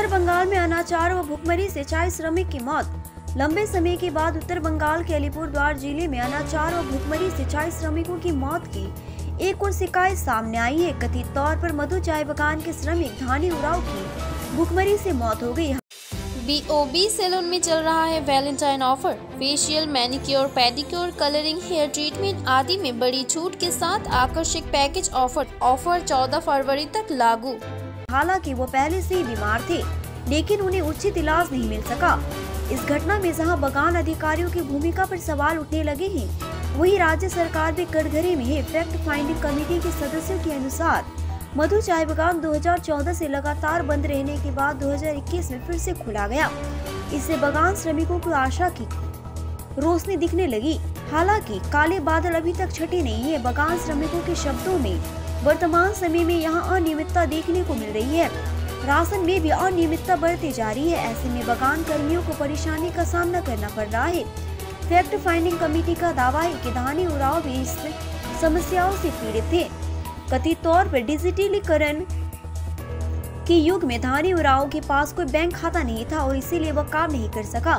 उत्तर बंगाल में अनाचार व भुखमरी से 4 श्रमिक की मौत। लंबे समय के बाद उत्तर बंगाल के अलीपुरद्वार जिले में अनाचार व भुखमरी से 4 श्रमिकों की मौत की एक और शिकायत सामने आई है। कथित तौर पर मधु चाय बागान के श्रमिक धानी उरांव की भुखमरी से मौत हो गई। BOB सैलून में चल रहा है Valentine offer. Facial, manicure, pedicure, colouring, hair treatment आदि में बड़ी छूट के साथ आकर्षक पैकेज ऑफर 14 फरवरी तक लागू। हालांकि वो पहले से ही बीमार थे, लेकिन उन्हें उचित इलाज नहीं मिल सका। इस घटना में जहां बागान अधिकारियों की भूमिका पर सवाल उठने लगे हैं, वहीं राज्य सरकार भी कटघरे में है। फैक्ट फाइंडिंग कमेटी के सदस्यों के अनुसार मधु चाय बागान 2014 से लगातार बंद रहने के बाद 2021 में फिर से खुला गया। इससे बागान श्रमिकों को आशा की रोशनी दिखने लगी। हालांकि काले बादल अभी तक छटे नहीं है। बागान श्रमिकों के शब्दों में वर्तमान समय में यहां अनियमितता देखने को मिल रही है। राशन में भी अनियमितता बढ़ती जा रही है। ऐसे में बागान कर्मियों को परेशानी का सामना करना पड़ रहा है। फैक्ट फाइंडिंग कमेटी का दावा है कि धानी उरांव भी इस समस्याओं से पीड़ित थे। कथित तौर पर डिजिटलीकरण के युग में धानी उरांव के पास कोई बैंक खाता नहीं था और इसीलिए वह काम नहीं कर सका।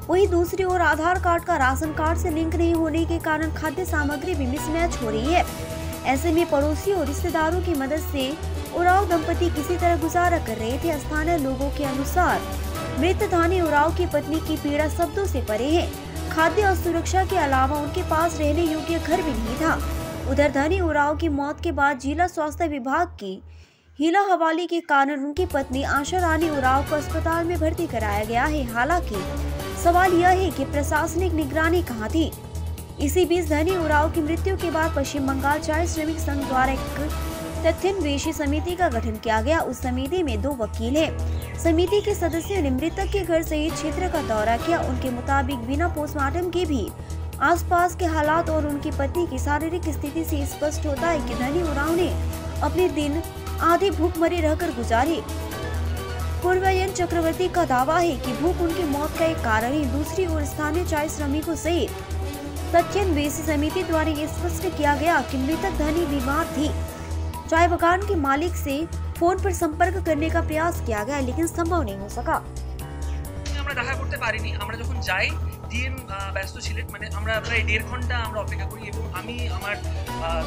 वहीं दूसरी ओर आधार कार्ड का राशन कार्ड से लिंक नहीं होने के कारण खाद्य सामग्री भी मिसमैच हो रही है। ऐसे में पड़ोसियों और रिश्तेदारों की मदद से उरांव दंपति किसी तरह गुजारा कर रहे थे। स्थानीय लोगों के अनुसार मृत धानी उरांव की पत्नी की पीड़ा शब्दों से परे है। खाद्य और सुरक्षा के अलावा उनके पास रहने योग्य घर भी नहीं था। उधर धानी उरांव की मौत के बाद जिला स्वास्थ्य विभाग की हीला हवाली के कारण उनकी पत्नी आशा रानी उरांव को अस्पताल में भर्ती कराया गया है। हालांकि सवाल यह है कि प्रशासनिक निगरानी कहां थी। इसी बीच धानी उरांव की मृत्यु के बाद पश्चिम बंगाल चाय श्रमिक संघ द्वारा एक तथ्यान्वेषी समिति का गठन किया गया। उस समिति में 2 वकील हैं। समिति के सदस्यों ने मृतक के घर सहित क्षेत्र का दौरा किया। उनके मुताबिक बिना पोस्टमार्टम के भी आसपास के हालात और उनकी पत्नी की शारीरिक स्थिति से स्पष्ट होता है कि धानी उरांव ने अपने दिन आधे भूखमरी रहकर गुजारे। पूर्वायन चक्रवर्ती का दावा है कि भूख उनकी मौत का एक कारण है। दूसरी ओर स्थानीय चाय श्रमिकों सहित तथ्यान्वेषी समिति द्वारा ये स्पष्ट किया गया कि मृतक धानी बीमार थी। चाय बागान के मालिक से फोन पर संपर्क करने का प्रयास किया गया, लेकिन संभव नहीं हो सका। আমরা দেখা করতে পারিনি। আমরা যখন যাই ডিএম ব্যস্ত ছিলেন, মানে আমরা প্রায় 1.5 ঘন্টা আমরা অপেক্ষা করি এবং আমি আমার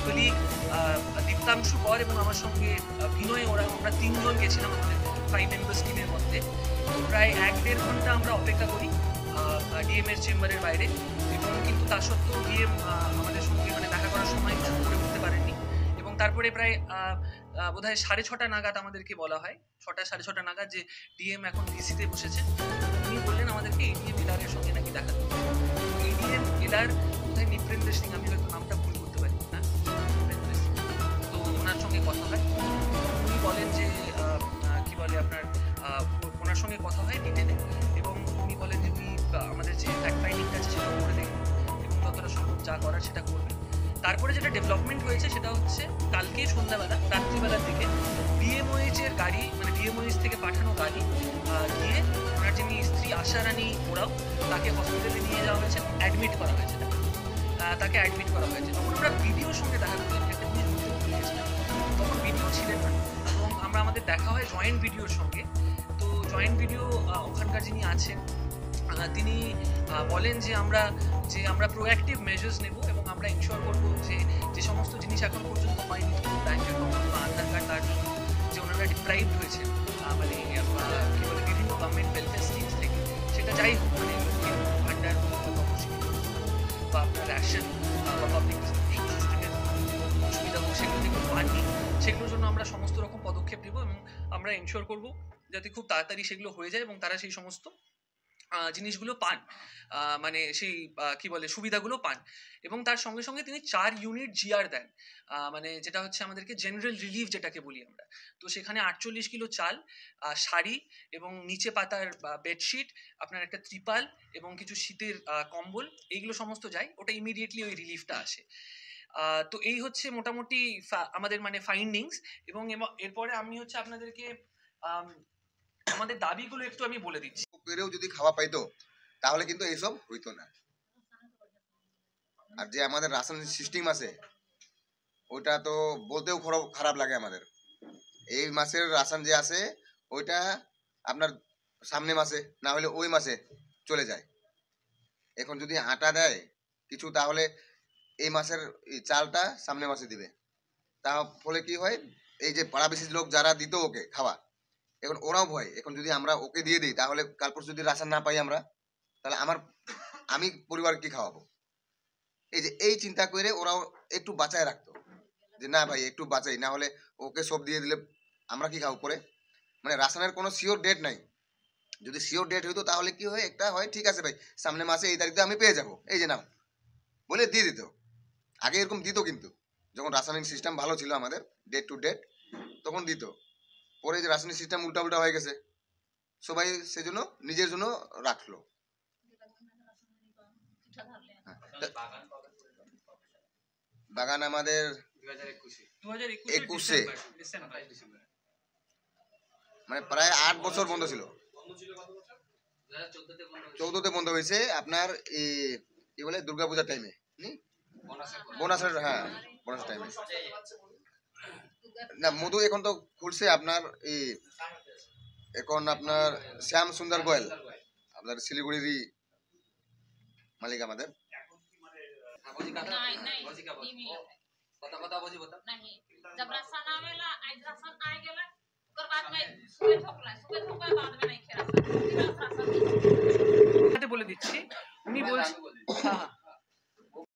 কলিগ দীপ্তাংশু কর এবং আমার সঙ্গে বিনয় আমরা 3 জন গেছিলাম আমাদের 5 মেম্বার্স টিমের মধ্যে। তো প্রায় 1-1.5 ঘন্টা আমরা অপেক্ষা করি ডিএম এর চেম্বারের বাইরে এবং কিন্তু তা সত্ত্বেও ডিএম আমাদের সঙ্গে মানে দেখা করার সময় কিছু করে উঠতে পারেননি। এবং তারপরে প্রায় বোধহয় 6:30 নাগাদ আমাদেরকে বলা হয়, 6:30 নাগাদ যে ডিএম এখন ভিসিতে বসেছেন। উনি বললেন আমাদেরকে এডিএম এলারের সঙ্গে নাকি দেখা করতে। এডিএম এলার বোধহয় নিপ্রেন্দ্র সিং, আমি হয়তো নামটা ভুল করতে পারি না, তো ওনার সঙ্গে কথা হয়। উনি বলেন যে কি বলে আপনার ওনার সঙ্গে কথা হয় ডিটেলে এবং উনি বলেন যে উনি আমাদের যে ফ্যাক্ট ফাইন্ডিংটা আছে সেটা করে দেখবেন এবং যতটা সম্ভব যা করার সেটা করবেন। তারপরে যেটা ডেভেলপমেন্ট হয়েছে সেটা হচ্ছে কালকে সন্ধ্যাবেলা রাত্রিবেলার দিকে বিএমওএইচ এর গাড়ি, মানে বিএমওএইচ থেকে পাঠানো গাড়ি গিয়ে ওনার যিনি স্ত্রী আশা রানী ওরাও তাকে হসপিটালে নিয়ে যাওয়া হয়েছে, অ্যাডমিট করা হয়েছে। তাকে অ্যাডমিট করা হয়েছে। তখন আমরা ভিডিওর সঙ্গে দেখা করতে একটা জিনিস বলতে ভুলে গেছিলাম, তখন ভিডিও ছিলেন না এবং আমাদের দেখা হয় জয়েন্ট ভিডিওর সঙ্গে। তো জয়েন্ট ভিডিও ওখানকার যিনি আছেন তিনি বলেন যে আমরা প্রোঅ্যাক্টিভ মেজার্স নেব এবং আমরা ইনশিওর করবো যে সমস্ত জিনিস এখন পর্যন্ত হয়নি, ব্যাংক অ্যাকাউন্ট বা আধার কার্ড তার জন্য যে ওনারা ডিপ্রাইভড হয়েছে মানে কি বলে বিভিন্ন গভর্নমেন্ট ওয়েলফেয়ার স্কিমস থেকে, সেটা যাই হোক, মানে ভান্ডার বা আপনার রেশন বা পাবলিক সিস্টেমের সুবিধা হোক, সেগুলো যেগুলো পাননি সেগুলোর জন্য আমরা সমস্ত রকম পদক্ষেপ নেব এবং আমরা ইনশিওর করবো যাতে খুব তাড়াতাড়ি সেগুলো হয়ে যায় এবং তারা সেই সমস্ত জিনিসগুলো পান, মানে সেই কি বলে সুবিধাগুলো পান। এবং তার সঙ্গে সঙ্গে তিনি 4 ইউনিট জিআর দেন, মানে যেটা হচ্ছে আমাদেরকে জেনারেল রিলিফ যেটাকে বলি আমরা। তো সেখানে 48 কিলো চাল, শাড়ি এবং নিচে পাতার বেডশিট, আপনার একটা ত্রিপাল এবং কিছু শীতের কম্বল, এইগুলো সমস্ত যায়। ওটা ইমিডিয়েটলি ওই রিলিফটা আসে। তো এই হচ্ছে মোটামুটি আমাদের মানে ফাইন্ডিংস। এবং এরপরে আমি হচ্ছে আপনাদেরকে আমাদের দাবিগুলো একটু আমি বলে দিচ্ছি। পেরেও যদি খাওয়া পাইতো তাহলে কিন্তু এইসব হইতো না। আর যে আমাদের রাশন সিস্টেম আছে ওইটা তো বলতেও খারাপ লাগে আমাদের। এই মাসের রাশন যে আছে ওইটা আপনার সামনে মাসে, না হলে ওই মাসে চলে যায়। এখন যদি আটা দেয় কিছু, তাহলে এই মাসের এই চালটা সামনে মাসে দিবে। তা ফলে কি হয়, এই যে পাড়া বিশেষ লোক যারা দিত ওকে খাওয়া, এখন ওরাও ভয়, এখন যদি আমরা ওকে দিয়ে দিই তাহলে কাল পরশু যদি রাশন না পাই আমরা, তাহলে আমি পরিবার কি খাওয়াবো। এই চিন্তা করে ওরাও একটু বাঁচায় রাখতো, যে না ভাই একটু বাঁচাই, না হলে ওকে সব দিয়ে দিলে আমরা কি খাবো পরে। মানে রাশনের কোনো শিওর ডেট নাই। যদি শিওর ডেট হইতো তাহলে কি হয়, একটা হয় ঠিক আছে ভাই সামনে মাসে এই তারিখে আমি পেয়ে যাবো, এই যে নাও বলে দিয়ে দিত। আগে এরকম দিত, কিন্তু যখন রাসায়নিক সিস্টেম ভালো ছিল আমাদের, ডেট টু ডেট, তখন দিত। পরে যে রাসায়নিক সিস্টেম উল্টা উল্টা হয়ে গেছে, সবাই সেজন্য নিজের জন্য রাখলো। বাগান আমাদের 2021-এ, মানে প্রায় 8 বছর বন্ধ ছিল। 14তে বন্ধ হয়েছে আপনার কি বলে দুর্গাপূজার টাইমে, বোনাসের, হ্যাঁ বোনাসের টাইমে। না মধু এখন তো খুলছে আপনার এখন আপনার শ্যাম সুন্দর গোয়েল, আপনার শিলিগুড়িরই মালিক আমাদের। বলে দিচ্ছি, উনি বলছেন